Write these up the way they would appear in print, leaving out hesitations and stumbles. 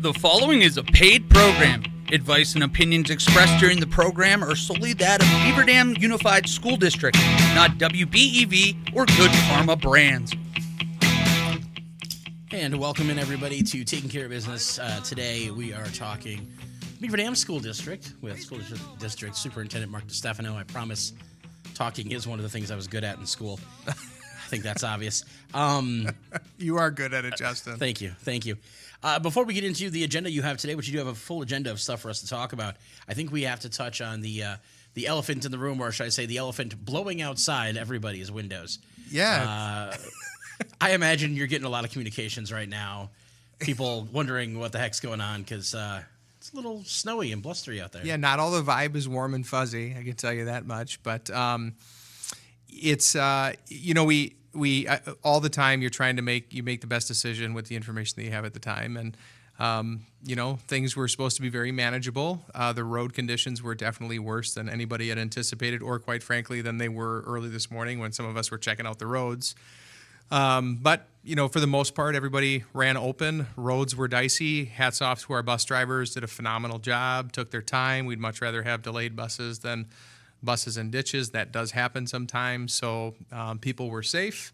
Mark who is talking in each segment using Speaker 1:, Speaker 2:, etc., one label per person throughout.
Speaker 1: The following is a paid program. Advice and opinions expressed during the program are solely that of Beaver Dam Unified School District, not WBEV or Good Karma Brands.
Speaker 2: And welcome in, everybody, to Taking Care of Business. Today we are talking Beaver Dam School District with School District Superintendent Mark DeStefano. I promise talking is one of the things I was good at in school. I think that's obvious.
Speaker 3: You are good at it, Justin.
Speaker 2: Thank you. Before we get into the agenda you have today, which you do have a full agenda of stuff for us to talk about, I think we have to touch on the elephant in the room, or should I say the elephant blowing outside everybody's windows.
Speaker 3: Yeah.
Speaker 2: I imagine you're getting a lot of communications right now, people wondering what the heck's going on because it's a little snowy and blustery out there.
Speaker 3: Yeah, not all the vibe is warm and fuzzy, I can tell you that much. But it's, we all the time you're trying to make the best decision with the information that you have at the time. And, things were supposed to be very manageable. The road conditions were definitely worse than anybody had anticipated, or quite frankly, than they were early this morning when some of us were checking out the roads. But, for the most part, everybody ran open. Roads were dicey. Hats off to our bus drivers, did a phenomenal job, took their time. We'd much rather have delayed buses than buses in ditches. That does happen sometimes. So people were safe.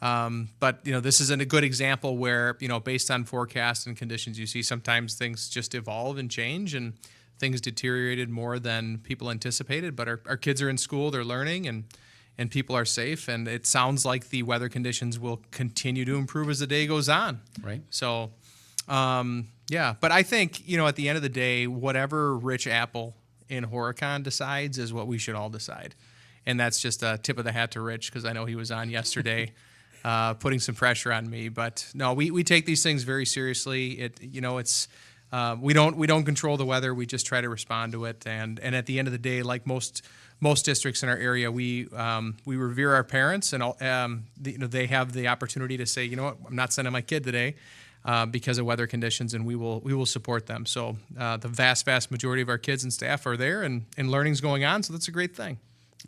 Speaker 3: But, this is a good example where, based on forecasts and conditions you see, sometimes things just evolve and change, and things deteriorated more than people anticipated. But our kids are in school, they're learning, and people are safe, and it sounds like the weather conditions will continue to improve as the day goes on.
Speaker 2: Right.
Speaker 3: So, but I think, at the end of the day, whatever Rich Apple in Horicon decides is what we should all decide. And that's just a tip of the hat to Rich, because I know he was on yesterday putting some pressure on me. But no, we take these things very seriously. We don't control the weather. We just try to respond to it. And at the end of the day, like most districts in our area, we revere our parents, and they have the opportunity to say, I'm not sending my kid today because of weather conditions, and we will support them. So the vast majority of our kids and staff are there, and learning's going on. So that's a great thing.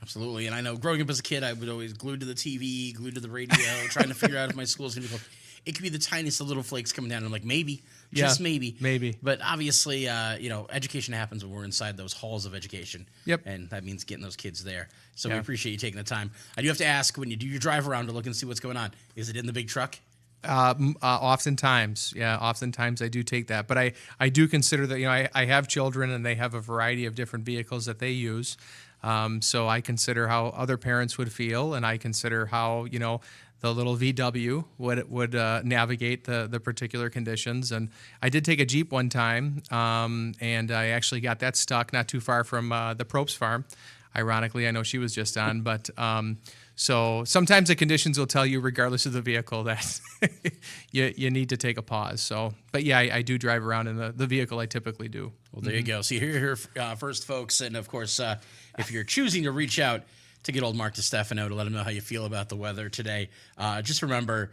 Speaker 2: Absolutely. And I know growing up as a kid, I would always glued to the TV, glued to the radio, trying to figure out if my school's going to be closed. It could be the tiniest of little flakes coming down. And I'm like, maybe, just maybe.
Speaker 3: Maybe.
Speaker 2: But obviously, education happens when we're inside those halls of education.
Speaker 3: Yep.
Speaker 2: And that means getting those kids there. So we appreciate you taking the time. I do have to ask, when you do your drive around to look and see what's going on, is it in the big truck?
Speaker 3: Oftentimes I do take that. But I do consider that, I have children, and they have a variety of different vehicles that they use. So I consider how other parents would feel, and I consider how, the little VW would navigate the particular conditions. And I did take a Jeep one time, and I actually got that stuck not too far from the Probst farm. Ironically, I know she was just on, but so sometimes the conditions will tell you, regardless of the vehicle, that you need to take a pause. So, but yeah, I do drive around in the vehicle I typically do.
Speaker 2: Well, there you go. So you're here first, folks. And, of course, if you're choosing to reach out to get old Mark DeStefano to let him know how you feel about the weather today, just remember,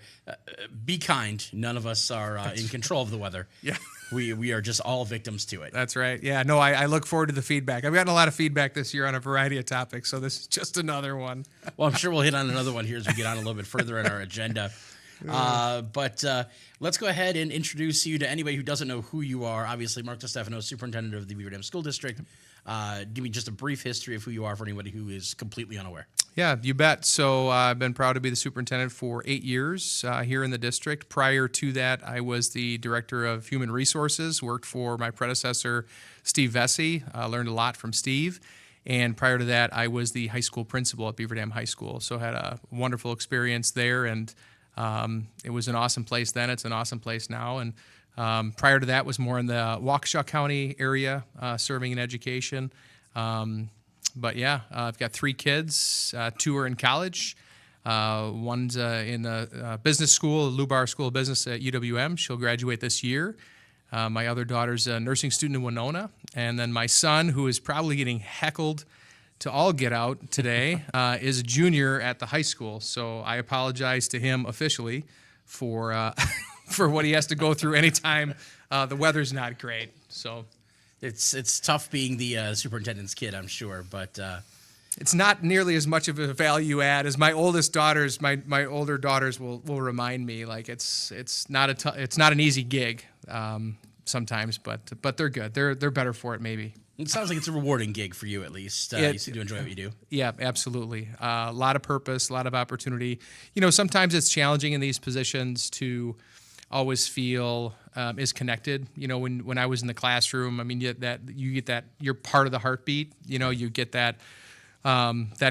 Speaker 2: be kind. None of us are in control of the weather.
Speaker 3: Yeah.
Speaker 2: We are just all victims to it.
Speaker 3: That's right. Yeah, no, I look forward to the feedback. I've gotten a lot of feedback this year on a variety of topics, so this is just another one.
Speaker 2: Well, I'm sure we'll hit on another one here as we get on a little bit further in our agenda. But let's go ahead and introduce you to anybody who doesn't know who you are. Obviously, Mark DeStefano, Superintendent of the Beaver Dam School District. Give me just a brief history of who you are for anybody who is completely unaware.
Speaker 3: Yeah, you bet. So I've been proud to be the superintendent for 8 years here in the district. Prior to that, I was the director of human resources, worked for my predecessor, Steve Vesey, learned a lot from Steve. And prior to that, I was the high school principal at Beaver Dam High School. So had a wonderful experience there, and it was an awesome place then. It's an awesome place now. And prior to that was more in the Waukesha County area, serving in education. But yeah, I've got 3 kids. 2 are in college. One's in the business school, Lubar School of Business at UWM. She'll graduate this year. My other daughter's a nursing student in Winona. And then my son, who is probably getting heckled to all get out today, is a junior at the high school. So I apologize to him officially for for what he has to go through anytime the weather's not great. So
Speaker 2: it's tough being the superintendent's kid, I'm sure, but
Speaker 3: it's not nearly as much of a value add as my oldest daughters. My older daughters will remind me, like it's not an easy gig. sometimes, but they're good. They're better for it maybe.
Speaker 2: It sounds like it's a rewarding gig for you, at least. You seem to enjoy what you do.
Speaker 3: Yeah, absolutely. A lot of purpose, a lot of opportunity. Sometimes it's challenging in these positions to always feel is connected. When I was in the classroom, I mean, you get that you're part of the heartbeat. You get that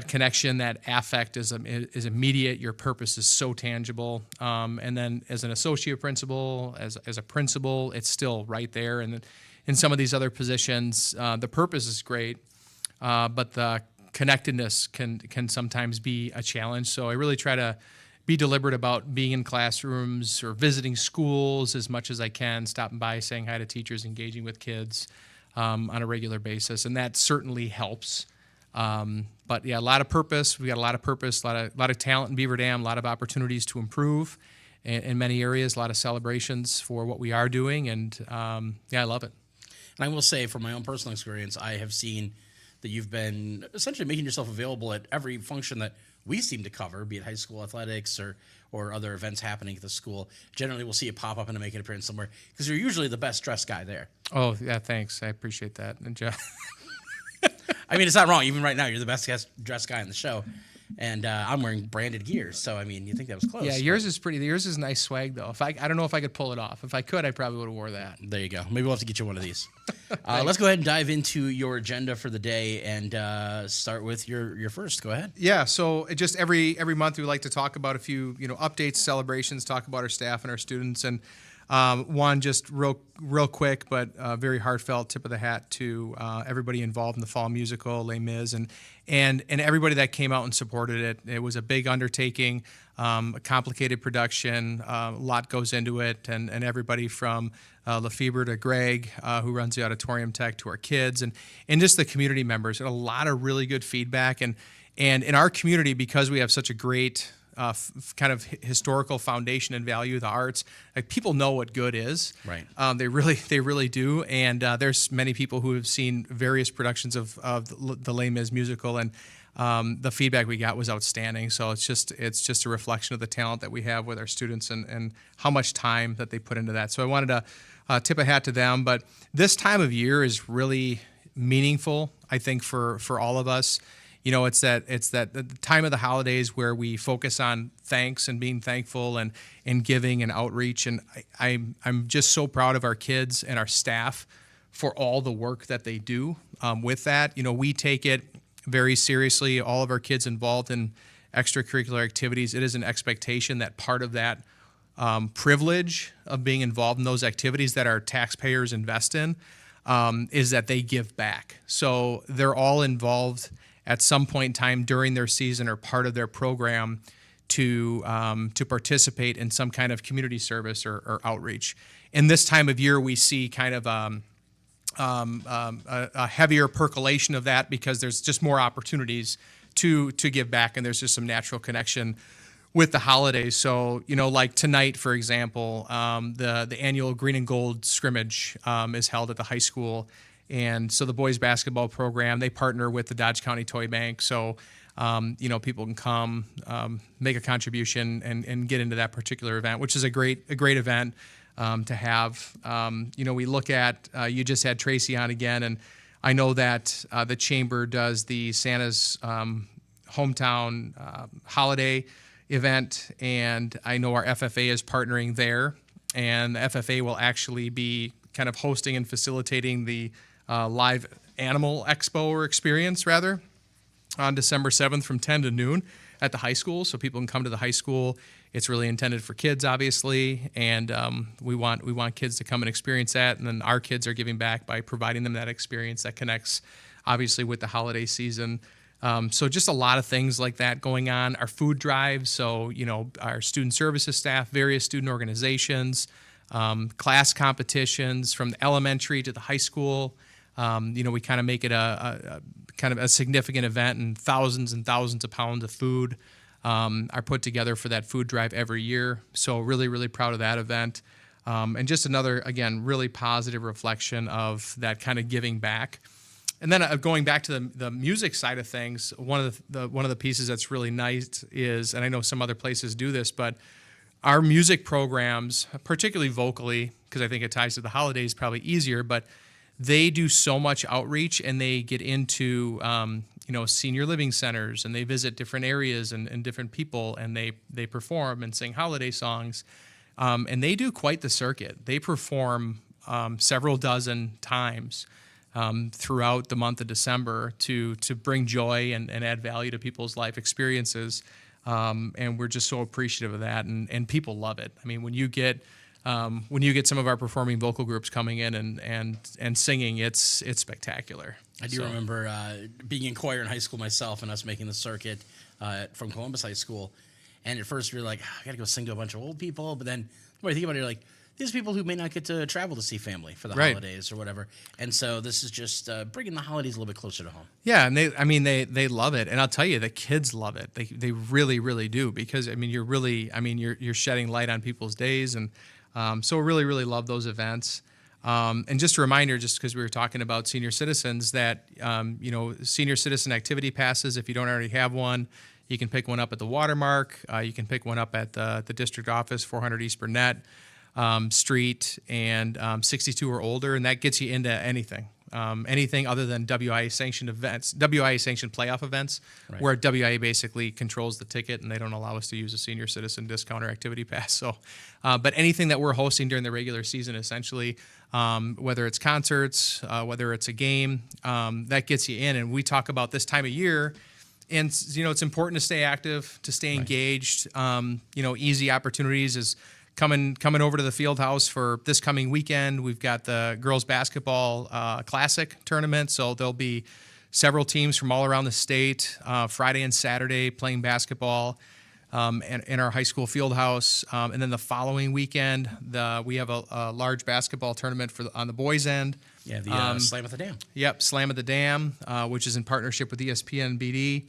Speaker 3: connection, that affect is immediate. Your purpose is so tangible. And then as an associate principal, as a principal, it's still right there. And in some of these other positions, the purpose is great, but the connectedness can sometimes be a challenge. So I really try to be deliberate about being in classrooms or visiting schools as much as I can, stopping by, saying hi to teachers, engaging with kids on a regular basis, and that certainly helps. But yeah, a lot of purpose. We got a lot of purpose, a lot of talent in Beaver Dam, a lot of opportunities to improve in many areas, a lot of celebrations for what we are doing, and I love it.
Speaker 2: And I will say, from my own personal experience, I have seen that you've been essentially making yourself available at every function that we seem to cover, be it high school athletics or other events happening at the school. Generally, we'll see you pop up and make an appearance somewhere because you're usually the best dressed guy there.
Speaker 3: Oh, yeah, thanks. I appreciate that. And Jeff.
Speaker 2: I mean, it's not wrong. Even right now, you're the best dressed guy on the show. And I'm wearing branded gear, so I mean, you think that was close.
Speaker 3: Yeah, yours is pretty. Yours is nice swag, though. I don't know if I could pull it off. If I could, I probably would have wore that.
Speaker 2: There you go. Maybe we'll have to get you one of these. Let's go ahead and dive into your agenda for the day and start with your first. Go ahead.
Speaker 3: Yeah. So just every month we like to talk about a few updates, celebrations, talk about our staff and our students, and one just real quick, but very heartfelt tip of the hat to everybody involved in the fall musical, Les Mis, and everybody that came out and supported it. It was a big undertaking, a complicated production, a lot goes into it, and everybody from Lefebvre to Greg, who runs the auditorium tech, to our kids, and just the community members. And a lot of really good feedback, and in our community, because we have such a great kind of historical foundation and value of the arts, like, people know what good is.
Speaker 2: Right.
Speaker 3: They really do. And there's many people who have seen various productions of the Les Mis musical, and the feedback we got was outstanding. So it's just a reflection of the talent that we have with our students and how much time that they put into that. So I wanted to tip a hat to them. But this time of year is really meaningful, I think, for all of us. It's that the time of the holidays where we focus on thanks and being thankful and giving and outreach. And I'm just so proud of our kids and our staff for all the work that they do with that. We take it very seriously. All of our kids involved in extracurricular activities. It is an expectation that part of that privilege of being involved in those activities that our taxpayers invest in is that they give back. So they're all involved at some point in time during their season or part of their program to participate in some kind of community service or outreach. In this time of year, we see kind of a heavier percolation of that because there's just more opportunities to give back, and there's just some natural connection with the holidays. So, like tonight, for example, the annual Green and Gold scrimmage is held at the high school. And so the boys basketball program, they partner with the Dodge County Toy Bank. So, people can come, make a contribution and get into that particular event, which is a great event to have. We look at, you just had Tracy on again, and I know that the Chamber does the Santa's hometown holiday event, and I know our FFA is partnering there, and the FFA will actually be kind of hosting and facilitating the live animal expo or experience, rather, on December 7th from 10 to noon at the high school. So people can come to the high school. It's really intended for kids, obviously, and we want kids to come and experience that. And then our kids are giving back by providing them that experience that connects, obviously, with the holiday season. So just a lot of things like that going on. Our food drive, so our student services staff, various student organizations, class competitions from the elementary to the high school. We kind of make it a kind of a significant event, and thousands of pounds of food are put together for that food drive every year. So really, really proud of that event. And just another, again, really positive reflection of that kind of giving back. And then going back to the music side of things, one of the pieces that's really nice is, and I know some other places do this, but our music programs, particularly vocally, because I think it ties to the holidays, probably easier, but they do so much outreach, and they get into senior living centers, and they visit different areas and different people, and they perform and sing holiday songs, and they do quite the circuit. They perform several dozen times throughout the month of December to bring joy and add value to people's life experiences. And we're just so appreciative of that, and people love it. I mean, when you get some of our performing vocal groups coming in and singing, it's spectacular.
Speaker 2: I do remember being in choir in high school myself, and us making the circuit from Columbus High School. And at first, we were like, I got to go sing to a bunch of old people. But then, the more you think about it, you're like, these are people who may not get to travel to see family for the holidays or whatever. And so this is just bringing the holidays a little bit closer to home.
Speaker 3: Yeah, and they love it, and I'll tell you, the kids love it. They really, really do, because you're shedding light on people's days, and so really, really love those events. And just a reminder, just because we were talking about senior citizens, that senior citizen activity passes. If you don't already have one, you can pick one up at the Watermark. You can pick one up at the district office, 400 East Burnett Street, and 62 or older, and that gets you into anything. Anything other than WIA sanctioned events, WIA sanctioned playoff events, where WIA basically controls the ticket, and they don't allow us to use a senior citizen discount or activity pass. So, but anything that we're hosting during the regular season, essentially, whether it's concerts, whether it's a game, that gets you in. And we talk about this time of year, and it's important to stay active, to stay engaged. Easy opportunities is coming over to the field house for this coming weekend. We've got the girls basketball classic tournament, so there'll be several teams from all around the state Friday and Saturday playing basketball in our high school field house. And then the following weekend, we have a large basketball tournament on the boys' end.
Speaker 2: Yeah, the Slam at the Dam.
Speaker 3: Yep, Slam at the Dam, which is in partnership with ESPN BD.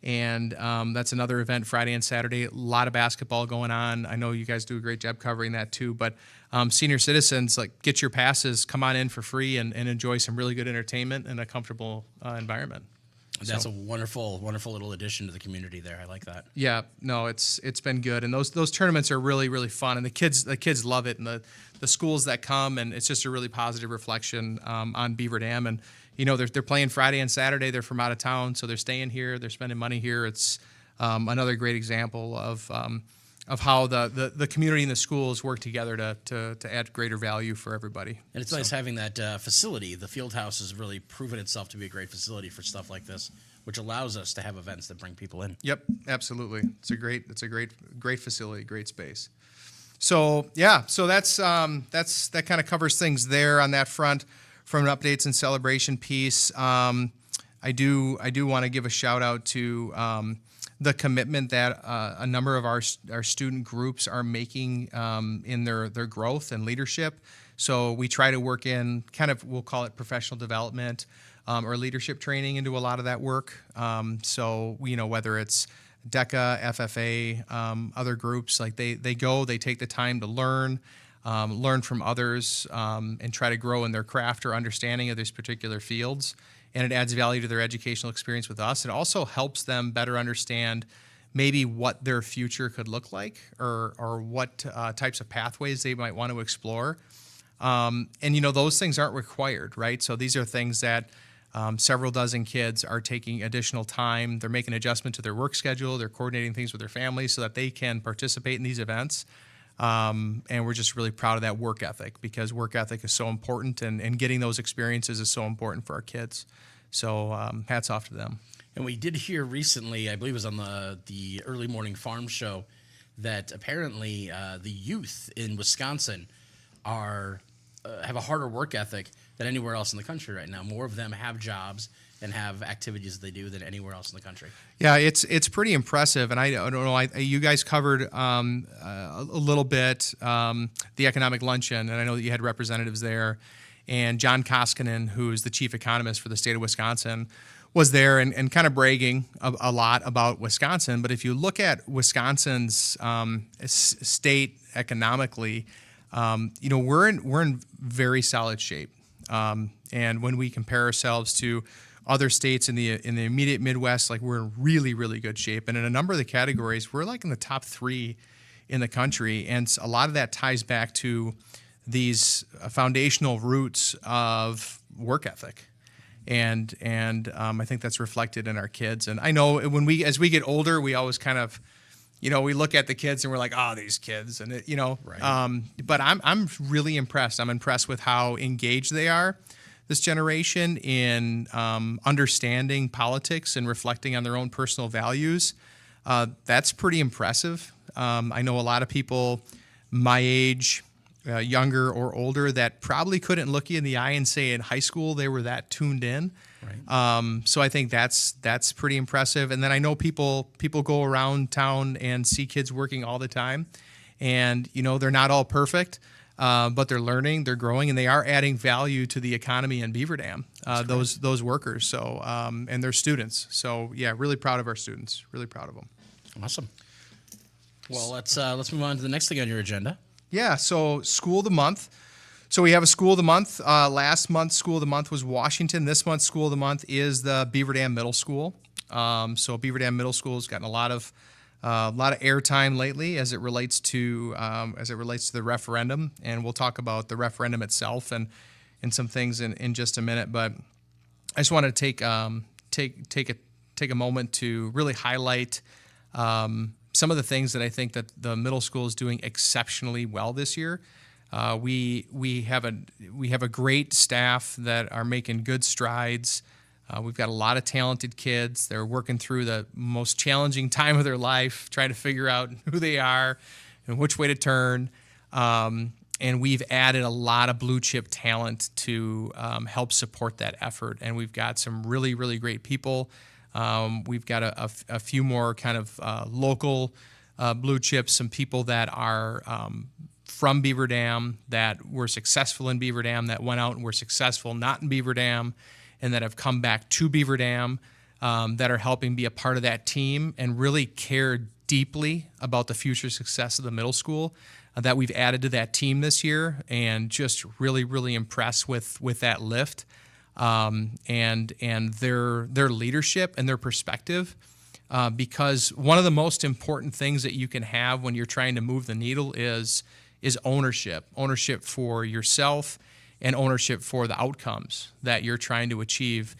Speaker 3: And that's another event Friday and Saturday. A lot of basketball going on. I know you guys do a great job covering that too. But senior citizens, get your passes, come on in for free, and enjoy some really good entertainment in a comfortable environment.
Speaker 2: That's a wonderful, wonderful little addition to the community there. I like that.
Speaker 3: Yeah, no, it's been good, and those tournaments are really, really fun, and the kids love it, and the schools that come, and it's just a really positive reflection on Beaver Dam. And they're playing Friday and Saturday. They're from out of town, so they're staying here. They're spending money here. It's another great example of how the community and the schools work together to add greater value for everybody.
Speaker 2: And it's nice having that facility. The field house has really proven itself to be a great facility for stuff like this, which allows us to have events that bring people in.
Speaker 3: Yep, absolutely. It's a great facility, great space. So yeah, so that kind of covers things there on that front. From an updates and celebration piece, I do want to give a shout out to the commitment that a number of our student groups are making in their growth and leadership. So we try to work in we'll call it professional development or leadership training into a lot of that work. So whether it's DECA, FFA, other groups, they take the time to learn from others, and try to grow in their craft or understanding of these particular fields. And it adds value to their educational experience with us. It also helps them better understand maybe what their future could look like, or what types of pathways they might want to explore. And those things aren't required, right? So these are things that several dozen kids are taking additional time. They're making adjustment to their work schedule. They're coordinating things with their families so that they can participate in these events. And we're just really proud of that work ethic, because work ethic is so important, and getting those experiences is so important for our kids. So hats off to them.
Speaker 2: And we did hear recently, I believe it was on the Early Morning Farm Show, that apparently the youth in Wisconsin have a harder work ethic than anywhere else in the country right now. More of them have jobs and have activities they do than anywhere else in the country.
Speaker 3: Yeah, it's pretty impressive. And I don't know, you guys covered a little bit the economic luncheon, and I know that you had representatives there. And John Koskinen, who's the chief economist for the state of Wisconsin, was there and kind of bragging a lot about Wisconsin. But if you look at Wisconsin's state economically, we're in very solid shape. And when we compare ourselves to other states in the immediate Midwest, we're in really, really good shape. And in a number of the categories, we're in the top 3 in the country. And a lot of that ties back to these foundational roots of work ethic. And I think that's reflected in our kids. And I know as we get older, we always kind of, we look at the kids and we're like, oh, these kids, and
Speaker 2: Right.
Speaker 3: but I'm really impressed. I'm impressed with how engaged they are, this generation, in understanding politics and reflecting on their own personal values. That's pretty impressive. I know a lot of people my age, younger or older, that probably couldn't look you in the eye and say in high school they were that tuned in.
Speaker 2: Right.
Speaker 3: So I think that's pretty impressive. And then I know people go around town and see kids working all the time, and they're not all perfect, but they're learning, they're growing, and they are adding value to the economy in Beaver Dam. Those workers. So and their students. So yeah, really proud of our students. Really proud of them.
Speaker 2: Awesome. Well, let's move on to the next thing on your agenda.
Speaker 3: Yeah, so School of the Month. So we have a School of the Month. Last month's School of the Month was Washington. This month's School of the Month is the Beaver Dam Middle School. So Beaver Dam Middle School has gotten a lot of airtime lately as it relates to the referendum, and we'll talk about the referendum itself and some things in just a minute. But I just want to take a moment to really highlight some of the things that I think that the middle school is doing exceptionally well this year. We have a great staff that are making good strides. We've got a lot of talented kids. They're working through the most challenging time of their life, trying to figure out who they are and which way to turn. And we've added a lot of blue chip talent to help support that effort. And we've got some really, really great people. We've got a few more kind of local blue chips, some people that are from Beaver Dam, that were successful in Beaver Dam, that went out and were successful not in Beaver Dam, and that have come back to Beaver Dam, that are helping be a part of that team and really care deeply about the future success of the middle school, that we've added to that team this year, and just really, really impressed with that lift. And their leadership and their perspective, because one of the most important things that you can have when you're trying to move the needle is ownership for yourself and ownership for the outcomes that you're trying to achieve.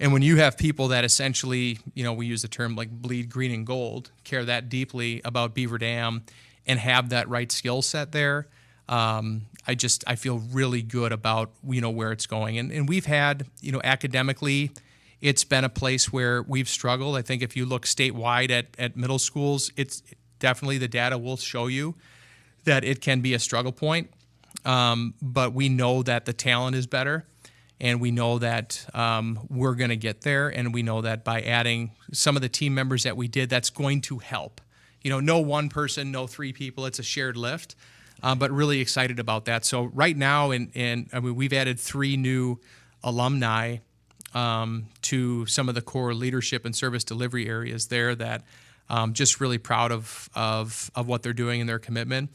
Speaker 3: And when you have people that essentially, we use the term like bleed green and gold, care that deeply about Beaver Dam and have that right skill set there, I feel really good about where it's going, and we've had academically, it's been a place where we've struggled. I think if you look statewide at middle schools, it's definitely, the data will show you that it can be a struggle point, but we know that the talent is better, and we know that we're going to get there, and we know that by adding some of the team members that we did, that's going to help. No one person, no three people, it's a shared lift. But really excited about that. So right now, we've added 3 new alumni to some of the core leadership and service delivery areas there, that just really proud of what they're doing and their commitment.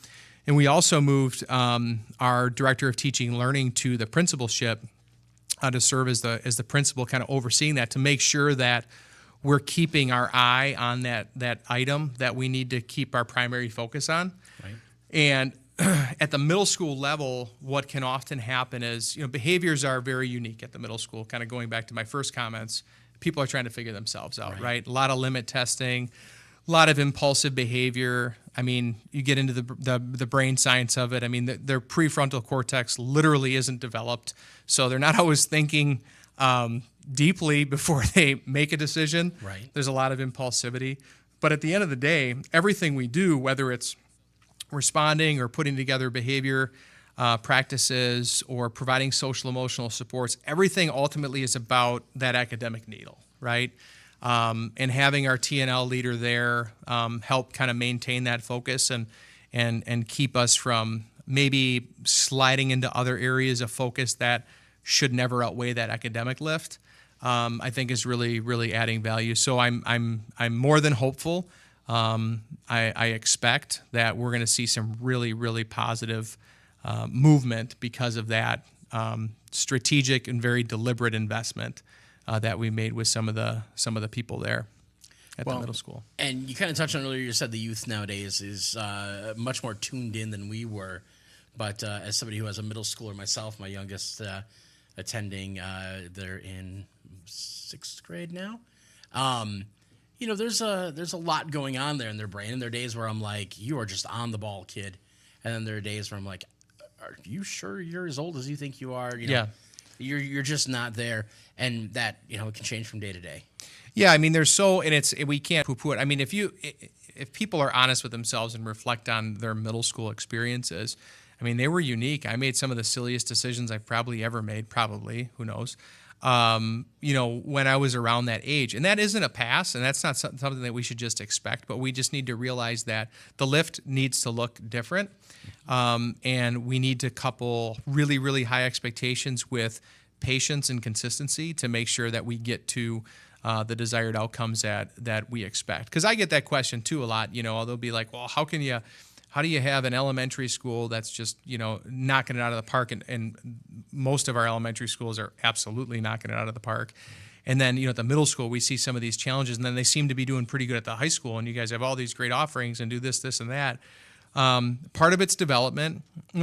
Speaker 3: And we also moved our director of teaching and learning to the principalship to serve as the principal, kind of overseeing that, to make sure that we're keeping our eye on that item that we need to keep our primary focus on.
Speaker 2: Right.
Speaker 3: And at the middle school level, what can often happen is, behaviors are very unique at the middle school. Kind of going back to my first comments, people are trying to figure themselves out, right? A lot of limit testing, a lot of impulsive behavior. I mean, you get into the brain science of it. I mean, their prefrontal cortex literally isn't developed, so they're not always thinking deeply before they make a decision.
Speaker 2: Right.
Speaker 3: There's a lot of impulsivity. But at the end of the day, everything we do, whether it's responding or putting together behavior practices or providing social emotional supports, everything ultimately is about that academic needle, right? And having our TNL leader there help kind of maintain that focus and keep us from maybe sliding into other areas of focus that should never outweigh that academic lift, I think is really, really adding value. So I'm more than hopeful. I expect that we're going to see some really, really positive movement because of that strategic and very deliberate investment that we made with some of the people there. at the middle school.
Speaker 2: And you kind of touched on earlier, you said the youth nowadays is much more tuned in than we were. But as somebody who has a middle schooler myself, my youngest attending, they're in 6th grade now. There's a lot going on there in their brain. And there are days where I'm like, you are just on the ball, kid. And then there are days where I'm like, are you sure you're as old as you think you are? You're just not there. And that, it can change from day to day.
Speaker 3: Yeah, I mean, we can't poo-poo it. I mean, if people are honest with themselves and reflect on their middle school experiences, I mean, they were unique. I made some of the silliest decisions I've probably ever made, who knows, when I was around that age. And that isn't a pass, and that's not something that we should just expect, but we just need to realize that the lift needs to look different, and we need to couple really, really high expectations with patience and consistency to make sure that we get to the desired outcomes that we expect. Because I get that question too a lot. They'll be like, well, how do you have an elementary school that's just, knocking it out of the park? And most of our elementary schools are absolutely knocking it out of the park. And then, at the middle school, we see some of these challenges, and then they seem to be doing pretty good at the high school. And you guys have all these great offerings and do this, and that. Part of it's development.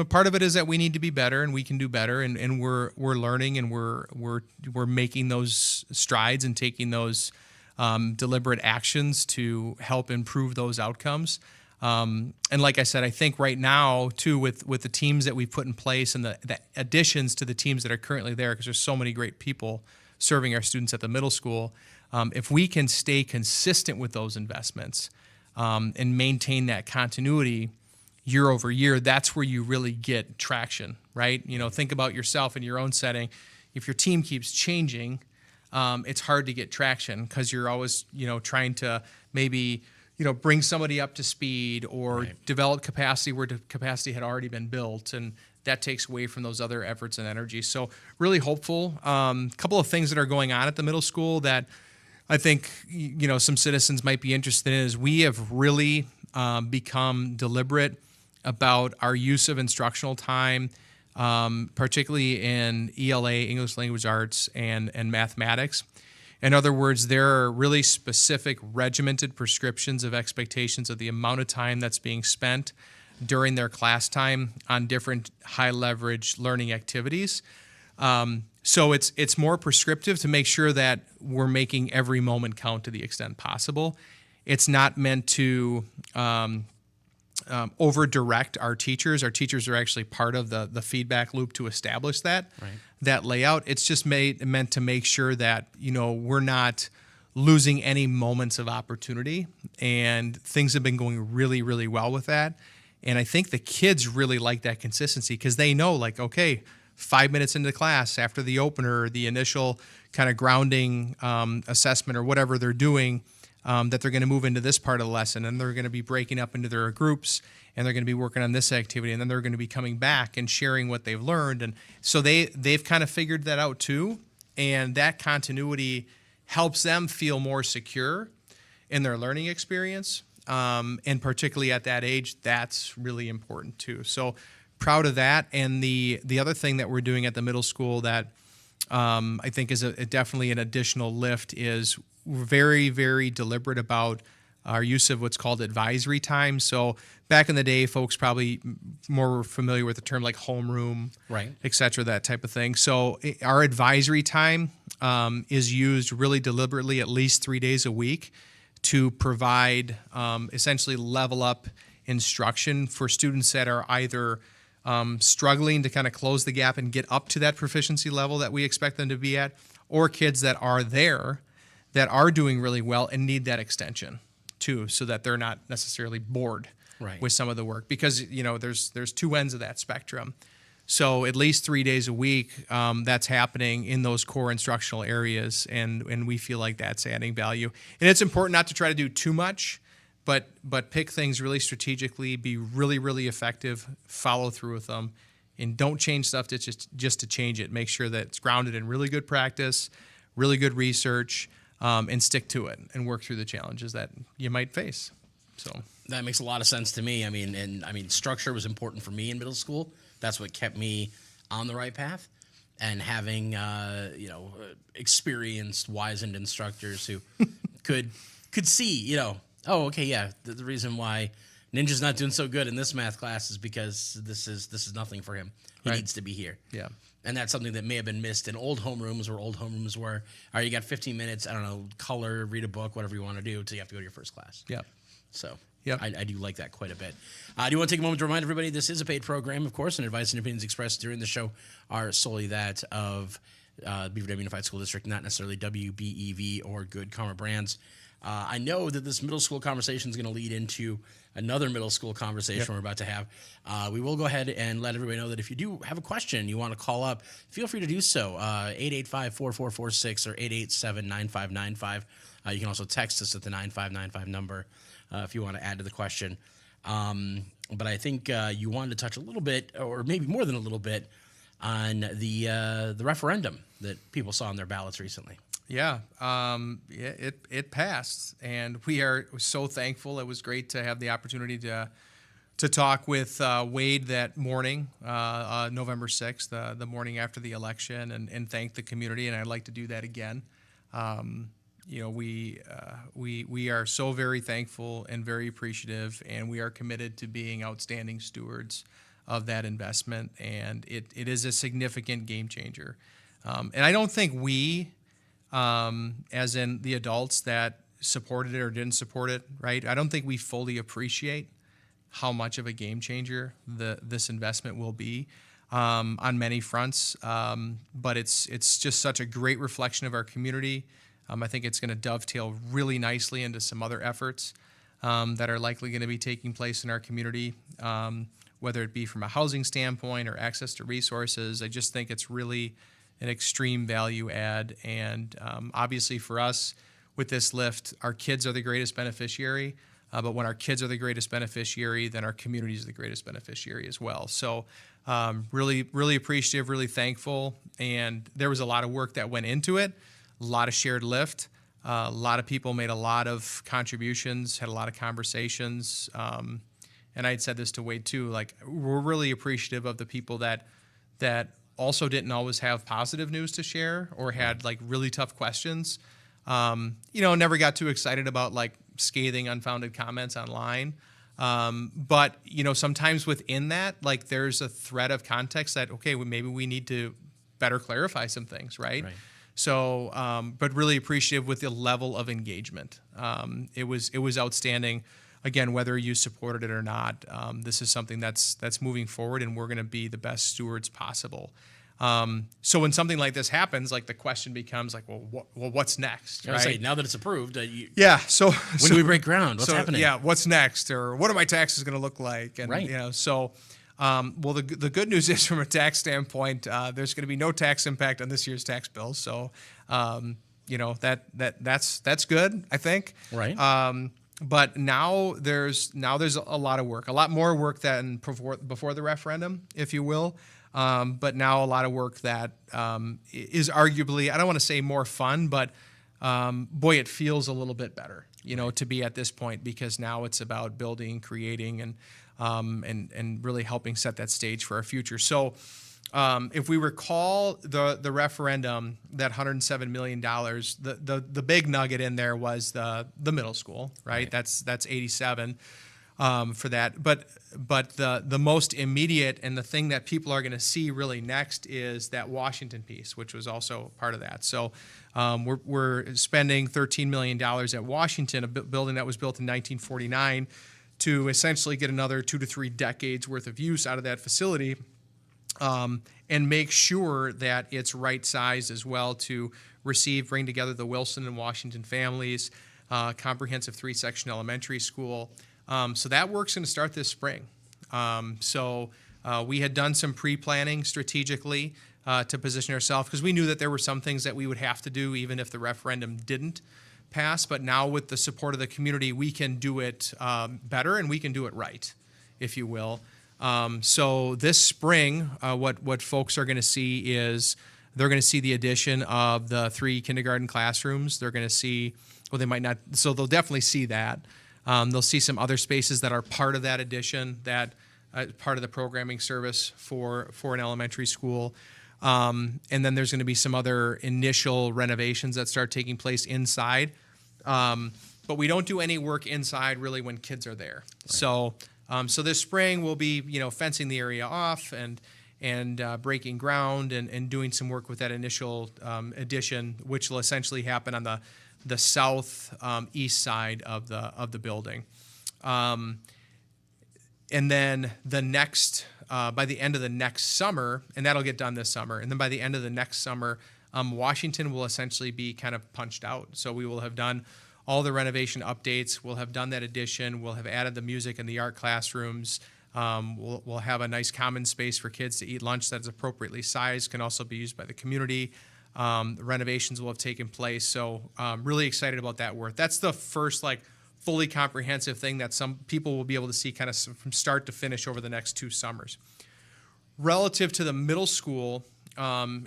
Speaker 3: Part of it is that we need to be better, and we can do better. And we're learning, and we're making those strides and taking those deliberate actions to help improve those outcomes. And like I said, I think right now, too, with the teams that we've put in place and the additions to the teams that are currently there, because there's so many great people serving our students at the middle school, if we can stay consistent with those investments and maintain that continuity year over year, that's where you really get traction, right? Think about yourself in your own setting. If your team keeps changing, it's hard to get traction because you're always, trying to maybe bring somebody up to speed or develop capacity where the capacity had already been built, and that takes away from those other efforts and energies. So really hopeful. A couple of things that are going on at the middle school that I think some citizens might be interested in is we have really become deliberate about our use of instructional time, particularly in ELA, English Language Arts, and mathematics. In other words, there are really specific regimented prescriptions of expectations of the amount of time that's being spent during their class time on different high-leverage learning activities. So it's more prescriptive to make sure that we're making every moment count to the extent possible. It's not meant to over-direct our teachers. Our teachers are actually part of the feedback loop to establish that layout. It's just meant to make sure that we're not losing any moments of opportunity, and things have been going really, really well with that. And I think the kids really like that consistency because they know, like, okay, 5 minutes into class after the opener, the initial kind of grounding assessment or whatever they're doing, that they're going to move into this part of the lesson, and they're going to be breaking up into their groups, and they're going to be working on this activity, and then they're going to be coming back and sharing what they've learned. And so they've kind of figured that out too, and that continuity helps them feel more secure in their learning experience. And particularly at that age, that's really important too. So proud of that. And the other thing that we're doing at the middle school that I think is definitely an additional lift is we're very, very deliberate about our use of what's called advisory time. So back in the day, folks probably more familiar with the term like homeroom, et cetera, that type of thing. So our advisory time is used really deliberately at least 3 days a week to provide essentially level up instruction for students that are either struggling to kind of close the gap and get up to that proficiency level that we expect them to be at, or kids that are there that are doing really well and need that extension too, so that they're not necessarily bored with some of the work, because there's two ends of that spectrum. So at least 3 days a week, that's happening in those core instructional areas, and we feel like that's adding value. And it's important not to try to do too much, but pick things really strategically, be really, really effective, follow through with them, and don't change stuff just to change it. Make sure that it's grounded in really good practice, really good research, and stick to it and work through the challenges that you might face. So
Speaker 2: that makes a lot of sense to me. I mean, structure was important for me in middle school. That's what kept me on the right path. And having experienced, wizened instructors who could could see, oh, okay, yeah, the reason why Ninja's not doing so good in this math class is because this is nothing for him. He needs to be here.
Speaker 3: Yeah.
Speaker 2: And that's something that may have been missed in old homerooms, where all right, you got 15 minutes, I don't know, color, read a book, whatever you want to do, until you have to go to your first class.
Speaker 3: Yeah.
Speaker 2: So
Speaker 3: Yep.
Speaker 2: I do like that quite a bit. Do you want to take a moment to remind everybody this is a paid program, of course, and advice and opinions expressed during the show are solely that of Beaver Dam Unified School District, not necessarily WBEV or Good Karma Brands. I know that this middle school conversation is going to lead into another middle school conversation we're about to have. We will go ahead and let everybody know that if you do have a question you want to call up, feel free to do so. 885-4446 or 887-9595. You can also text us at the 9595 number if you want to add to the question. But I think you wanted to touch a little bit, or maybe more than a little bit, on the referendum that people saw on their ballots recently.
Speaker 3: Yeah, it passed, and we are so thankful. It was great to have the opportunity to talk with Wade that morning, November 6th, the morning after the election, and thank the community. And I'd like to do that again. We are so very thankful and very appreciative, and we are committed to being outstanding stewards of that investment. And it is a significant game changer. And I don't think we, as in the adults that supported it or didn't support it, right? I don't think we fully appreciate how much of a game changer this investment will be on many fronts. But it's just such a great reflection of our community. I think it's going to dovetail really nicely into some other efforts that are likely going to be taking place in our community, whether it be from a housing standpoint or access to resources. I just think it's really an extreme value add. And obviously for us with this lift, our kids are the greatest beneficiary. But when our kids are the greatest beneficiary, then our community is the greatest beneficiary as well. So really, really appreciative, really thankful. And there was a lot of work that went into it, a lot of shared lift. A lot of people made a lot of contributions, had a lot of conversations. And I had said this to Wade too, like we're really appreciative of the people that also didn't always have positive news to share or had like really tough questions. Never got too excited about like scathing, unfounded comments online. But sometimes within that, like there's a thread of context that, okay, maybe we need to better clarify some things, right? So, but really appreciative with the level of engagement. It was outstanding. Again, whether you supported it or not, this is something that's moving forward, and we're going to be the best stewards possible. So when something like this happens, like the question becomes like, well, what's next?
Speaker 2: I was
Speaker 3: right?
Speaker 2: Say, now that it's approved,
Speaker 3: So
Speaker 2: when do we break ground? What's happening?
Speaker 3: Yeah, what's next, or what are my taxes going to look like? And well, the good news is from a tax standpoint, there's going to be no tax impact on this year's tax bill. So that's good, I think.
Speaker 2: Right.
Speaker 3: But now there's a lot of work, a lot more work than before the referendum, if you will. But now a lot of work that is arguably, I don't want to say more fun, but boy, it feels a little bit better, to be at this point, because now it's about building, creating, and really helping set that stage for our future. So if we recall the referendum, that $107 million, the big nugget in there was the middle school, right? That's 87 for that. But the most immediate and the thing that people are going to see really next is that Washington piece, which was also part of that. So we're spending $13 million at Washington, a building that was built in 1949, to essentially get another 2 to 3 decades worth of use out of that facility. And make sure that it's right sized as well to bring together the Wilson and Washington families, comprehensive 3-section elementary school. So that work's going to start this spring. We had done some pre-planning strategically to position ourselves, because we knew that there were some things that we would have to do even if the referendum didn't pass. But now with the support of the community, we can do it better, and we can do it right, if you will. So this spring, what folks are going to see is they're going to see the addition of the 3 kindergarten classrooms. They're going to see, well, they might not, so they'll definitely see that. They'll see some other spaces that are part of that addition, that part of the programming service for an elementary school. And then there's going to be some other initial renovations that start taking place inside. but we don't do any work inside really when kids are there. Right. So this spring we'll be, fencing the area off and breaking ground and doing some work with that initial addition, which will essentially happen on the south east side of the building. And then the next, by the end of the next summer, and that'll get done this summer, and then by the end of the next summer, Washington will essentially be kind of punched out. So we will have done all the renovation updates. We'll have done that addition. We'll have added the music and the art classrooms. We'll have a nice common space for kids to eat lunch that's appropriately sized, can also be used by the community. The renovations will have taken place. So really excited about that work. That's the first fully comprehensive thing that some people will be able to see kind of from start to finish over the next 2 summers. Relative to the middle school,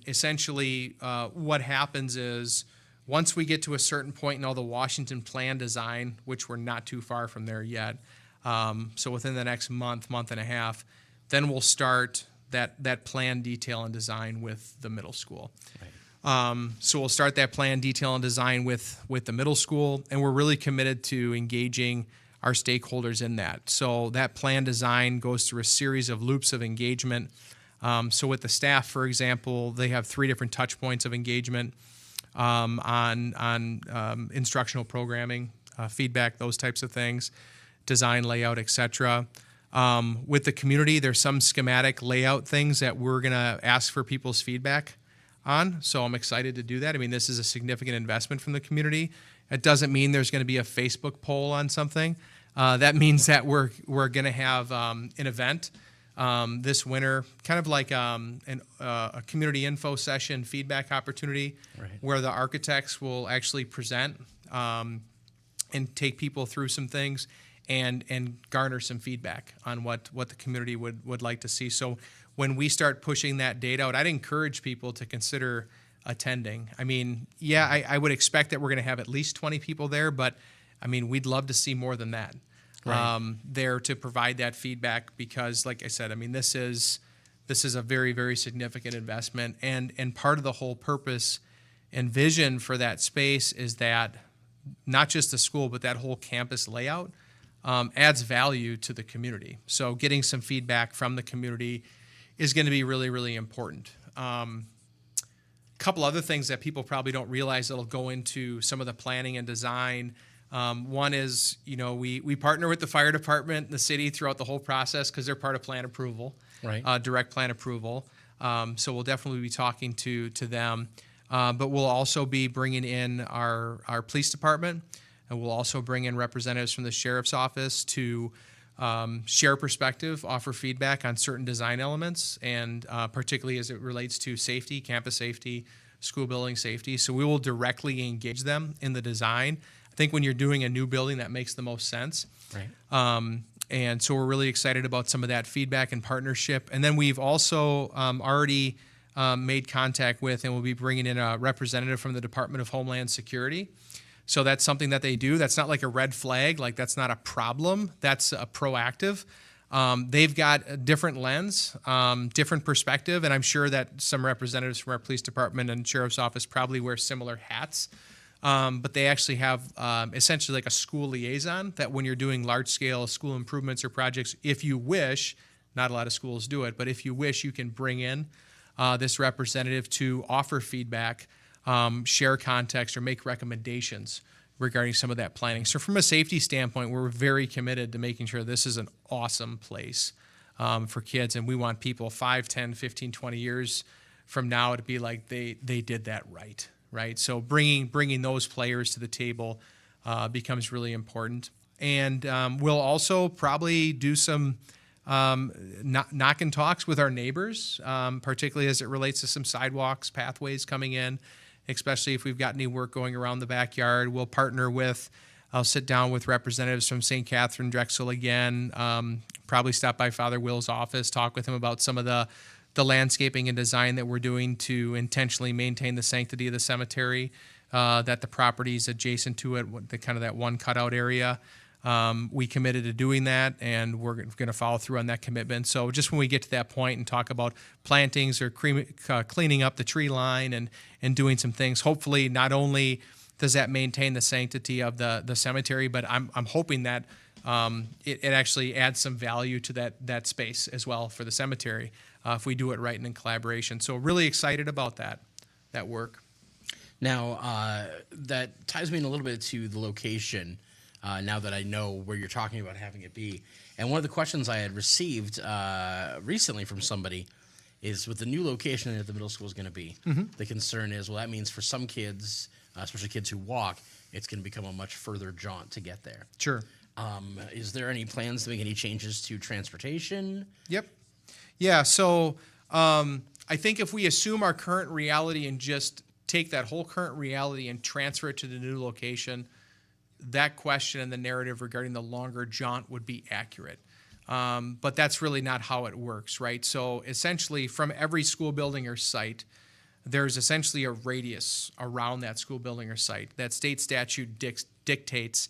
Speaker 3: essentially what happens is once we get to a certain point in all the Washington plan design, which we're not too far from there yet, so within the next month and a half, then we'll start that plan detail and design with the middle school. Right. So we'll start that plan, detail, and design with the middle school, and we're really committed to engaging our stakeholders in that. So that plan design goes through a series of loops of engagement. So with the staff, for example, they have 3 different touch points of engagement on instructional programming, feedback, those types of things, design, layout, etc. With the community, there's some schematic layout things that we're going to ask for people's feedback on. So I'm excited to do that. I mean, this is a significant investment from the community. It doesn't mean there's going to be a Facebook poll on something. That means that we're going to have an event this winter, kind of like a community info session feedback opportunity, right, where the architects will actually present and take people through some things and garner some feedback on what the community would like to see. So when we start pushing that data out, I'd encourage people to consider attending. I mean, yeah, I would expect that we're going to have at least 20 people there, but I mean, we'd love to see more than that. Right. There to provide that feedback because, like I said, I mean, this is a very, very significant investment, and part of the whole purpose and vision for that space is that not just the school, but that whole campus layout adds value to the community. So getting some feedback from the community is going to be really, really important. Couple other things that people probably don't realize that'll go into some of the planning and design. One is, we partner with the fire department and the city throughout the whole process because they're part of plan approval, right? Direct plan approval. So we'll definitely be talking to them. But we'll also be bringing in our police department, and we'll also bring in representatives from the sheriff's office to share perspective, offer feedback on certain design elements, and particularly as it relates to safety, campus safety, school building safety. So we will directly engage them in the design. I think when you're doing a new building, that makes the most sense. Right. And so we're really excited about some of that feedback and partnership. And then we've also already made contact with and we'll be bringing in a representative from the Department of Homeland Security. So that's something that they do. That's not like a red flag. Like that's not a problem. That's a proactive. They've got a different lens, different perspective, and I'm sure that some representatives from our police department and sheriff's office probably wear similar hats. But they actually have essentially like a school liaison that when you're doing large-scale school improvements or projects, if you wish, not a lot of schools do it, but if you wish, you can bring in this representative to offer feedback, share context, or make recommendations regarding some of that planning. So from a safety standpoint, we're very committed to making sure this is an awesome place for kids, and we want people 5, 10, 15, 20 years from now to be like they did that right. Right, so bringing those players to the table becomes really important, and we'll also probably do some knock and talks with our neighbors, particularly as it relates to some sidewalks, pathways coming in, especially if we've got any work going around the backyard. We'll partner with. I'll sit down with representatives from St. Catherine Drexel again. Probably stop by Father Will's office, talk with him about some of the landscaping and design that we're doing to intentionally maintain the sanctity of the cemetery, that the properties adjacent to it, the kind of that one cutout area. We committed to doing that, and we're going to follow through on that commitment. So just when we get to that point and talk about plantings or cleaning up the tree line and doing some things, hopefully not only does that maintain the sanctity of the cemetery? But I'm hoping that it actually adds some value to that space as well for the cemetery if we do it right and in collaboration. So really excited about that work.
Speaker 2: Now, that ties me in a little bit to the location, now that I know where you're talking about having it be. And one of the questions I had received recently from somebody is, with the new location that the middle school is going to be, the concern is, well, that means for some kids, especially kids who walk, it's going to become a much further jaunt to get there.
Speaker 3: Sure.
Speaker 2: Is there any plans to make any changes to transportation?
Speaker 3: Yep. Yeah, so I think if we assume our current reality and just take that whole current reality and transfer it to the new location, that question and the narrative regarding the longer jaunt would be accurate. But that's really not how it works, right? So essentially, from every school building or site, there's essentially a radius around that school building or site. That state statute dictates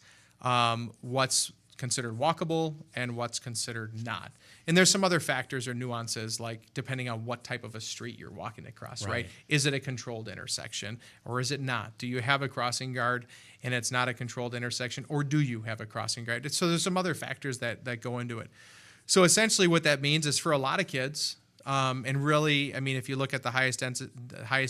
Speaker 3: what's considered walkable and what's considered not. And there's some other factors or nuances, like depending on what type of a street you're walking across, right? Is it a controlled intersection or is it not? Do you have a crossing guard and it's not a controlled intersection, or do you have a crossing guard? So there's some other factors that go into it. So essentially what that means is, for a lot of kids, and really, I mean, if you look at the highest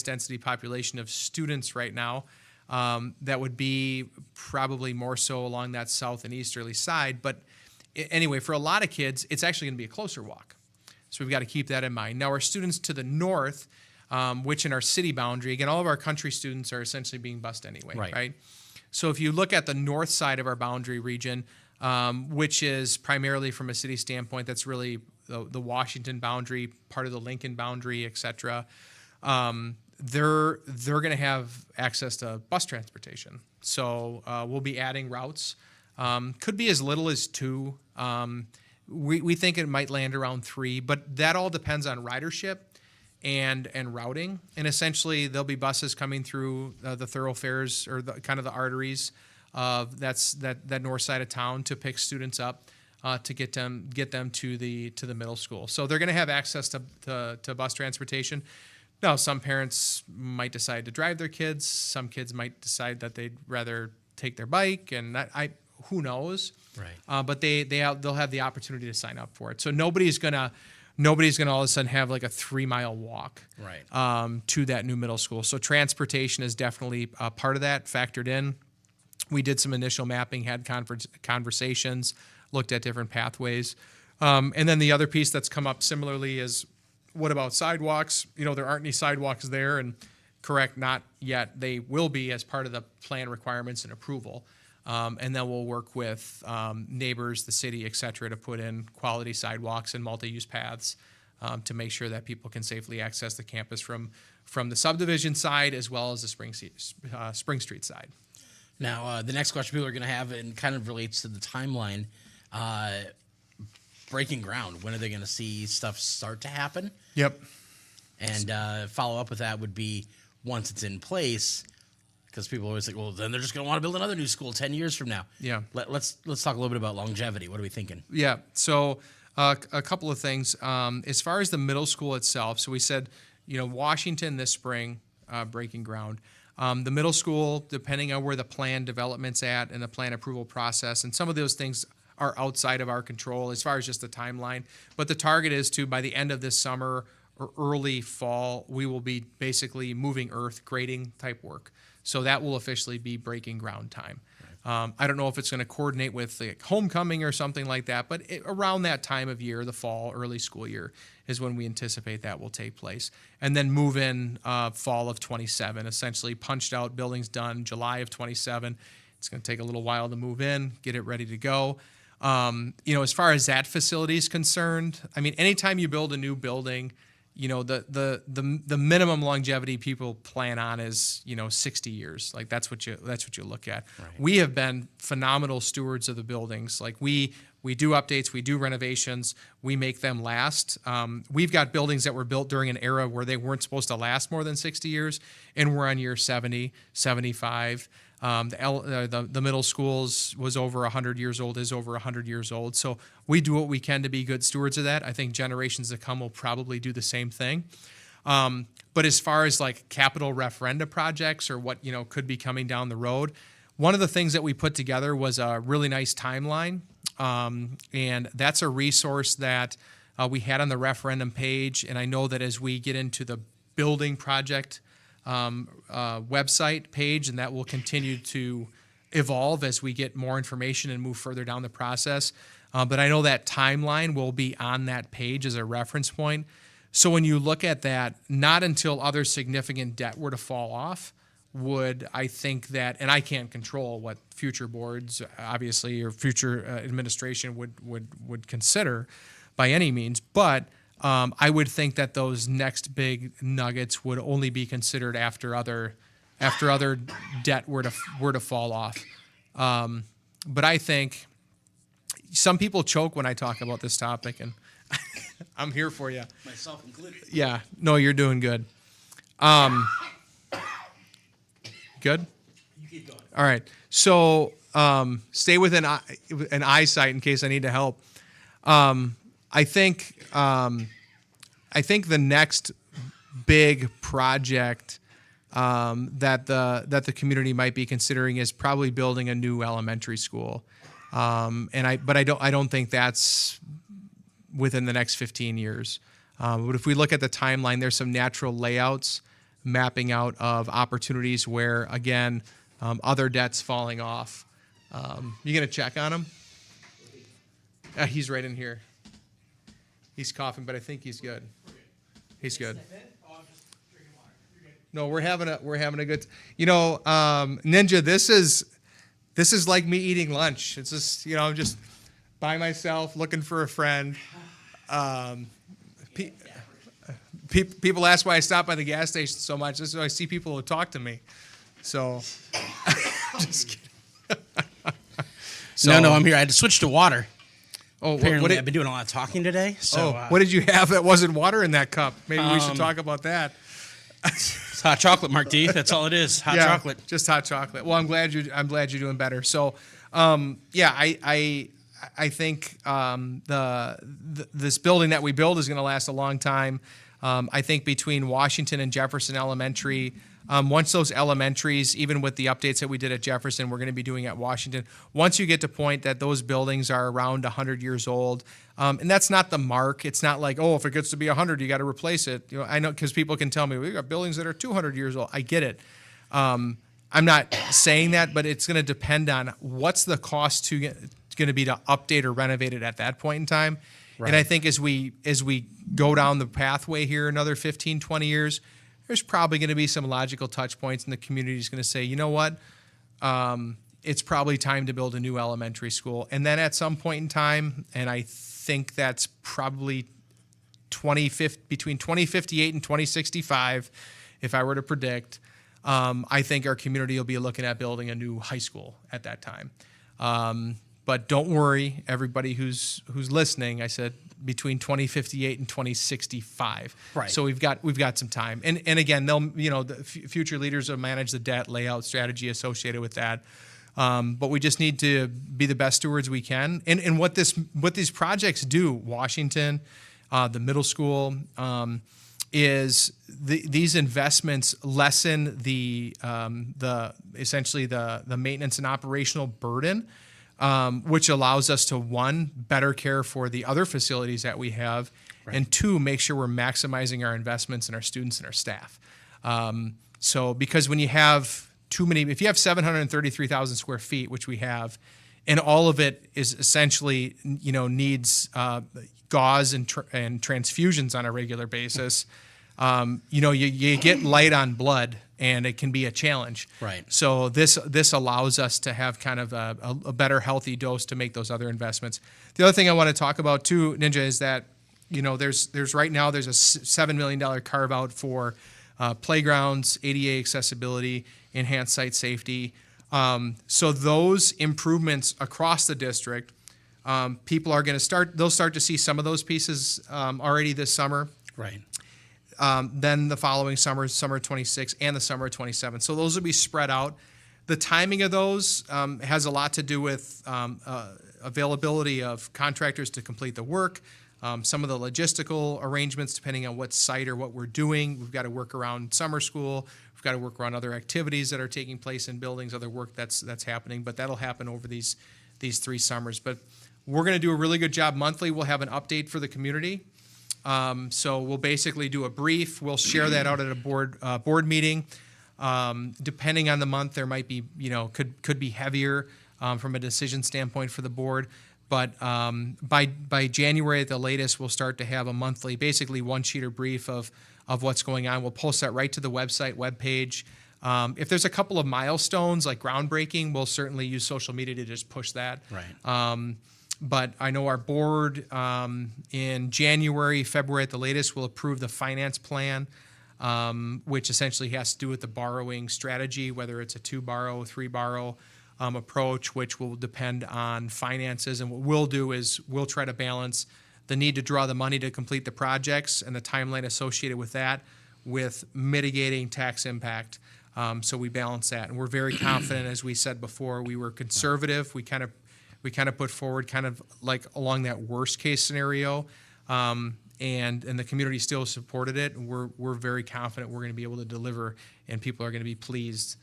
Speaker 3: density population of students right now, that would be probably more so along that south and easterly side. But anyway, for a lot of kids, it's actually going to be a closer walk. So we've got to keep that in mind. Now, our students to the north, which in our city boundary, again, all of our country students are essentially being bused anyway, right? So if you look at the north side of our boundary region, which is primarily from a city standpoint, that's really the Washington boundary, part of the Lincoln boundary, et cetera. They're going to have access to bus transportation. So we'll be adding routes. Could be as little as 2. We think it might land around 3, but that all depends on ridership and routing. And essentially, there'll be buses coming through the thoroughfares, or kind of the arteries of that north side of town, to pick students up to get them to the middle school. So they're going to have access to bus transportation. Now, some parents might decide to drive their kids. Some kids might decide that they'd rather take their bike, and who knows?
Speaker 2: Right.
Speaker 3: But they'll have the opportunity to sign up for it. So nobody's gonna all of a sudden have like a 3-mile walk to that new middle school. So transportation is definitely a part of that, factored in. We did some initial mapping, had conversations, looked at different pathways. And then the other piece that's come up similarly is, what about sidewalks? There aren't any sidewalks there, and correct, not yet. They will be as part of the plan requirements and approval. And then we'll work with neighbors, the city, et cetera, to put in quality sidewalks and multi-use paths to make sure that people can safely access the campus from the subdivision side as well as the Spring Street side.
Speaker 2: Now, the next question people are going to have, and kind of relates to the timeline, breaking ground. When are they going to see stuff start to happen?
Speaker 3: Yep.
Speaker 2: And follow up with that would be, once it's in place, because people always think, well, then they're just going to want to build another new school 10 years from now.
Speaker 3: Yeah.
Speaker 2: Let's talk a little bit about longevity. What are we thinking?
Speaker 3: Yeah. So a couple of things. As far as the middle school itself, so we said, Washington this spring, breaking ground. The middle school, depending on where the plan development's at and the plan approval process, and some of those things are outside of our control as far as just the timeline. But the target is to, by the end of this summer or early fall, we will be basically moving earth, grading type work. So that will officially be breaking ground time. I don't know if it's going to coordinate with like homecoming or something like that, but around that time of year, the fall, early school year, is when we anticipate that will take place. And then move in fall of 27, essentially punched out, buildings done July of 27. It's going to take a little while to move in, get it ready to go. As far as that facility is concerned, I mean, anytime you build a new building, the minimum longevity people plan on is 60 years. Like that's what you look at. Right. We have been phenomenal stewards of the buildings. Like we do updates, we do renovations, we make them last. We've got buildings that were built during an era where they weren't supposed to last more than 60 years, and we're on year 70, 75. The middle schools was over 100 years old, is over 100 years old. So we do what we can to be good stewards of that. I think generations to come will probably do the same thing. But as far as like capital referenda projects or what, could be coming down the road, one of the things that we put together was a really nice timeline. And that's a resource that we had on the referendum page. And I know that as we get into the building project website page, and that will continue to evolve as we get more information and move further down the process. But I know that timeline will be on that page as a reference point. So when you look at that, not until other significant debt were to fall off would I think that, and I can't control what future boards, obviously, or future administration would consider by any means, but I would think that those next big nuggets would only be considered after other debt were to fall off. But I think some people choke when I talk about this topic, and I'm here for you.
Speaker 2: Myself included.
Speaker 3: Yeah. No, you're doing good. Good?
Speaker 2: You keep going.
Speaker 3: All right. So stay within an eyesight in case I need to help. I think the next big project that the community might be considering is probably building a new elementary school. But I don't think that's within the next 15 years. But if we look at the timeline, there's some natural layouts mapping out of opportunities where, again, other debt's falling off. You gonna check on him? He's right in here. He's coughing, but I think he's good. He's good. No, we're having a good. Ninja, this is like me eating lunch. It's just I'm just by myself looking for a friend. People ask why I stop by the gas station so much. This is why I see people who talk to me. So, just kidding.
Speaker 2: No, I'm here. I had to switch to water.
Speaker 3: Oh,
Speaker 2: Apparently, I've been doing a lot of talking today. So,
Speaker 3: what did you have that wasn't water in that cup? Maybe we should talk about that.
Speaker 2: It's hot chocolate, Mark D. That's all it is. Hot chocolate.
Speaker 3: Just hot chocolate. Well, I'm glad you're doing better. So, I think this building that we build is going to last a long time. I think between Washington and Jefferson Elementary, once those elementaries, even with the updates that we did at Jefferson, we're going to be doing at Washington. Once you get to point that those buildings are around 100 years old, and that's not the mark. It's not like, if it gets to be 100, you got to replace it. I know because people can tell me we got buildings that are 200 years old. I get it. I'm not saying that, but it's going to depend on what's the cost going to be to update or renovate it at that point in time. Right. And I think as we go down the pathway here another 15, 20 years, there's probably going to be some logical touch points, and the community is going to say, you know what, it's probably time to build a new elementary school. And then at some point in time, and I think that's probably between 2058 and 2065, if I were to predict, I think our community will be looking at building a new high school at that time. But don't worry, everybody who's listening. I said between 2058 and 2065.
Speaker 2: Right.
Speaker 3: So we've got some time. And again, the future leaders will manage the debt layout strategy associated with that. But we just need to be the best stewards we can. And what these projects do, Washington, the middle school, is these investments lessen the essentially the maintenance and operational burden. Which allows us to, one, better care for the other facilities that we have, right, and two, make sure we're maximizing our investments in our students and our staff. So because when you have if you have 733,000 square feet, which we have, and all of it is essentially, needs gauze and transfusions on a regular basis, you get light on blood, and it can be a challenge. Right. So this allows us to have kind of a better healthy dose to make those other investments. The other thing I want to talk about too, Ninja, is that there's right now there's a $7 million carve out for playgrounds, ADA accessibility, enhanced site safety. So those improvements across the district, people are going to they'll start to see some of those pieces already this summer. Right. Then the following summer 26, and the summer 27. So those will be spread out. The timing of those has a lot to do with availability of contractors to complete the work, some of the logistical arrangements, depending on what site or what we're doing. We've got to work around summer school. We've got to work around other activities that are taking place in buildings, other work that's happening. But that'll happen over these 3 summers. But we're going to do a really good job monthly. We'll have an update for the community. So we'll basically do a brief. We'll share that out at a board meeting. Depending on the month, there might be, could be heavier from a decision standpoint for the board. But by January at the latest, we'll start to have a monthly, basically one-sheeter brief of what's going on. We'll post that right to the webpage. If there's a couple of milestones like groundbreaking, we'll certainly use social media to just push that.
Speaker 2: Right.
Speaker 3: But I know our board in January, February at the latest will approve the finance plan, which essentially has to do with the borrowing strategy, whether it's a 2-borrow, 3-borrow approach, which will depend on finances. And what we'll do is we'll try to balance the need to draw the money to complete the projects and the timeline associated with that with mitigating tax impact. So we balance that. And we're very confident, as we said before, we were conservative. We kind of put forward kind of like along that worst case scenario. And the community still supported it. And we're very confident we're going to be able to deliver, and people are going to be pleased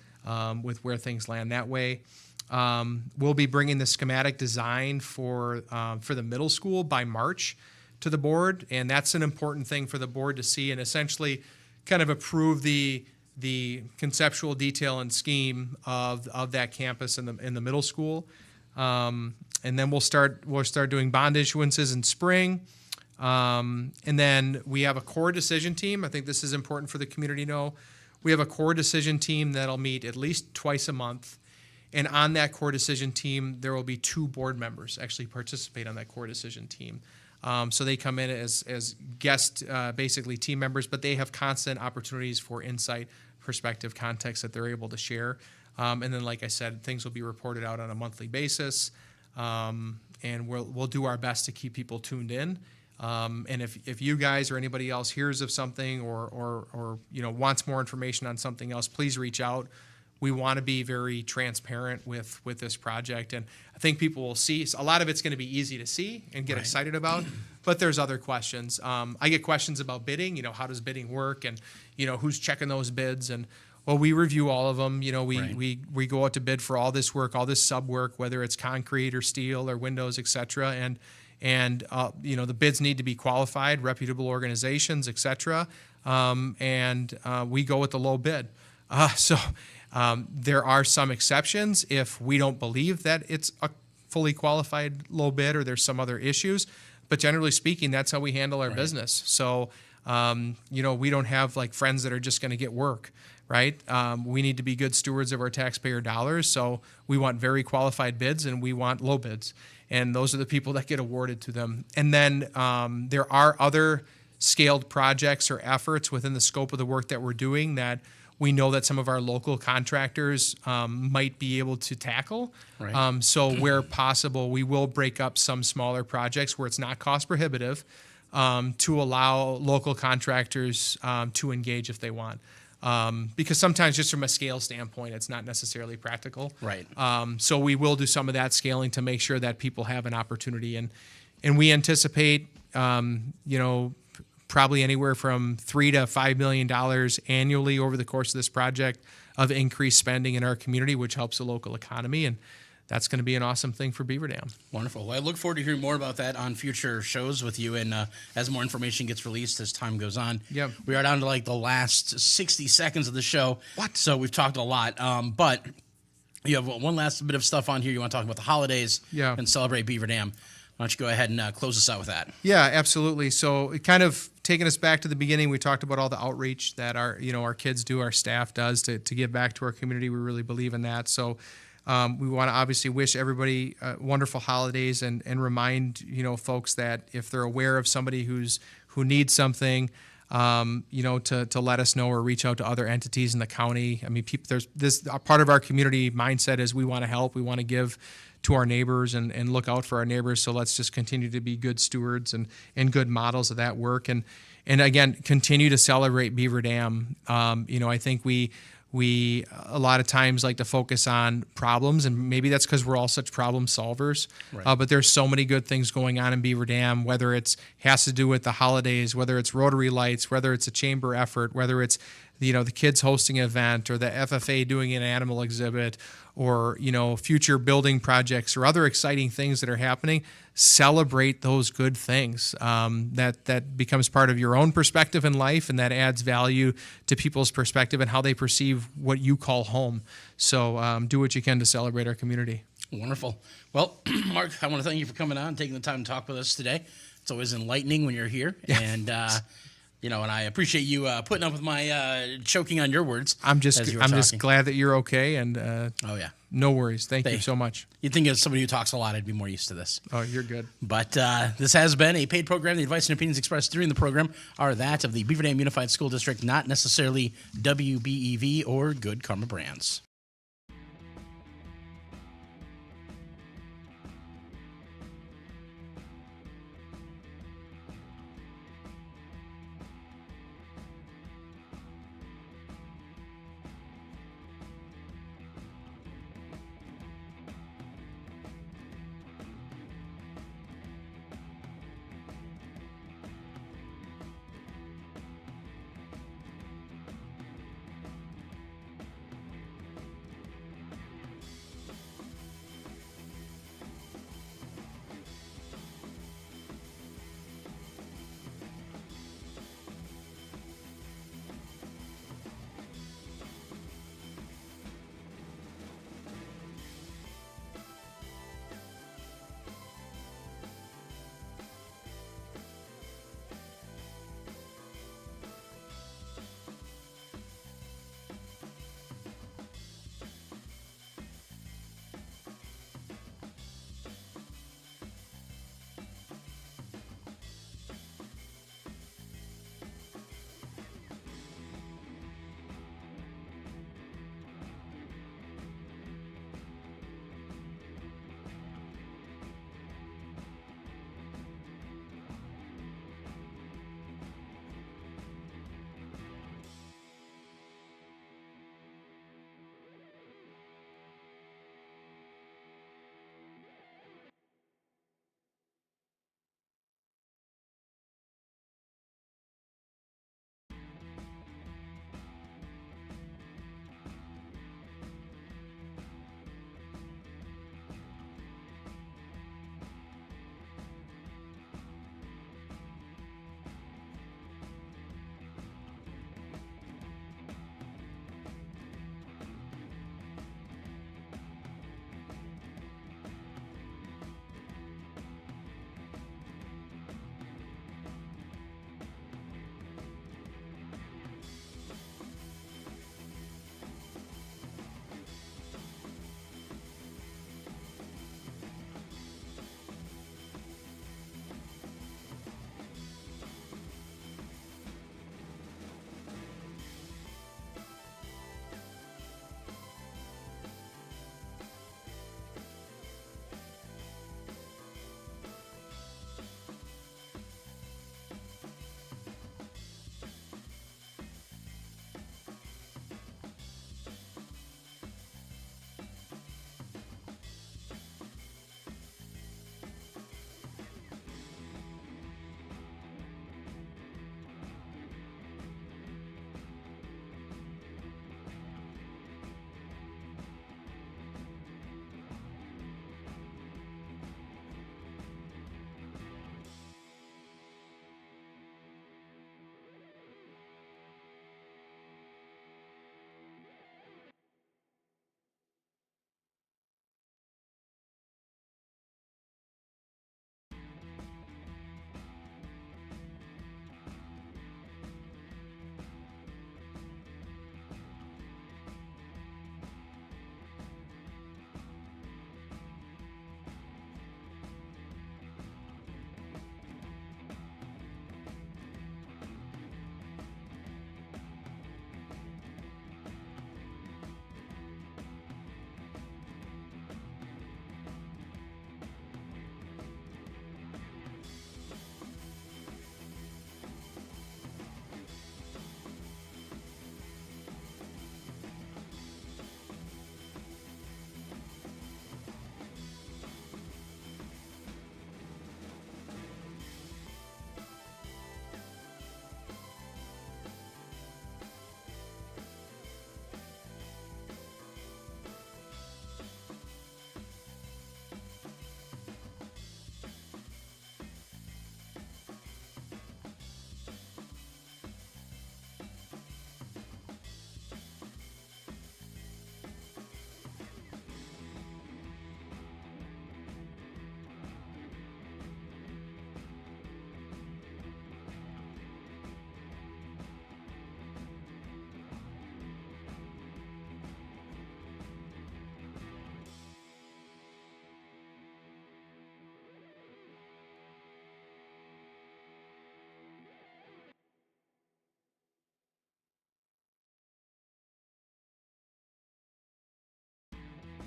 Speaker 3: with where things land that way. We'll be bringing the schematic design for the middle school by March to the board, and that's an important thing for the board to see and essentially kind of approve the conceptual detail and scheme of that campus in the middle school. And then we'll start doing bond issuances in spring. And then we have a core decision team. I think this is important for the community to know. We have a core decision team that'll meet at least twice a month. And on that core decision team, there will be 2 board members actually participate on that core decision team. So they come in as guest, basically team members, but they have constant opportunities for insight, perspective, context that they're able to share. And then, like I said, things will be reported out on a monthly basis. And we'll do our best to keep people tuned in. And if you guys or anybody else hears of something or wants more information on something else, please reach out. We want to be very transparent with this project, and I think people will see. A lot of it's going to be easy to see and get excited about, but there's other questions. I get questions about bidding. How does bidding work, and who's checking those bids? And well, we review all of them. We go out to bid for all this work, all this sub work, whether it's concrete or steel or windows, et cetera. And the bids need to be qualified, reputable organizations, et cetera. And we go with the low bid. There are some exceptions if we don't believe that it's a fully qualified low bid or there's some other issues. But generally speaking, that's how we handle our business. So, we don't have like friends that are just going to get work, right? We need to be good stewards of our taxpayer dollars. So we want very qualified bids and we want low bids. And those are the people that get awarded to them. And then there are other scaled projects or efforts within the scope of the work that we're doing that we know that some of our local contractors might be able to tackle.
Speaker 2: Right.
Speaker 3: So where possible, we will break up some smaller projects where it's not cost prohibitive to allow local contractors to engage if they want. Because sometimes just from a scale standpoint, it's not necessarily practical.
Speaker 2: Right.
Speaker 3: So we will do some of that scaling to make sure that people have an opportunity. And we anticipate, probably anywhere from $3 to $5 million annually over the course of this project of increased spending in our community, which helps the local economy. And that's going to be an awesome thing for Beaver Dam.
Speaker 2: Wonderful. Well, I look forward to hearing more about that on future shows with you and as more information gets released as time goes on.
Speaker 3: Yep.
Speaker 2: We are down to like the last 60 seconds of the show.
Speaker 3: What?
Speaker 2: So we've talked a lot. But you have one last bit of stuff on here. You want to talk about the holidays and celebrate Beaver Dam. Why don't you go ahead and close us out with that?
Speaker 3: Yeah, absolutely. So it kind of taking us back to the beginning, we talked about all the outreach that our kids do, our staff does to give back to our community. We really believe in that. So we want to obviously wish everybody wonderful holidays and remind, folks that if they're aware of somebody who needs something, to let us know or reach out to other entities in the county. I mean, there's this part of our community mindset is we want to help, we want to give to our neighbors and look out for our neighbors. So let's just continue to be good stewards and good models of that work. And again, continue to celebrate Beaver Dam. I think we We a lot of times like to focus on problems, and maybe that's because we're all such problem solvers.
Speaker 2: Right.
Speaker 3: But there's so many good things going on in Beaver Dam, whether it's has to do with the holidays, whether it's Rotary Lights, whether it's a chamber effort, whether it's the kids hosting an event or the FFA doing an animal exhibit, or future building projects or other exciting things that are happening. Celebrate those good things. That becomes part of your own perspective in life, and that adds value to people's perspective and how they perceive what you call home. So do what you can to celebrate our community.
Speaker 2: Wonderful. Well, Mark, I want to thank you for coming on, taking the time to talk with us today. It's always enlightening when you're here, and and I appreciate you putting up with my choking on your words.
Speaker 3: I'm just glad that you're okay, and
Speaker 2: oh yeah,
Speaker 3: no worries. Thank you so much.
Speaker 2: You'd think as somebody who talks a lot, I'd be more used to this.
Speaker 3: Oh, you're good.
Speaker 2: But this has been a paid program. The advice and opinions expressed during the program are that of the Beaver Dam Unified School District, not necessarily WBEV or Good Karma Brands.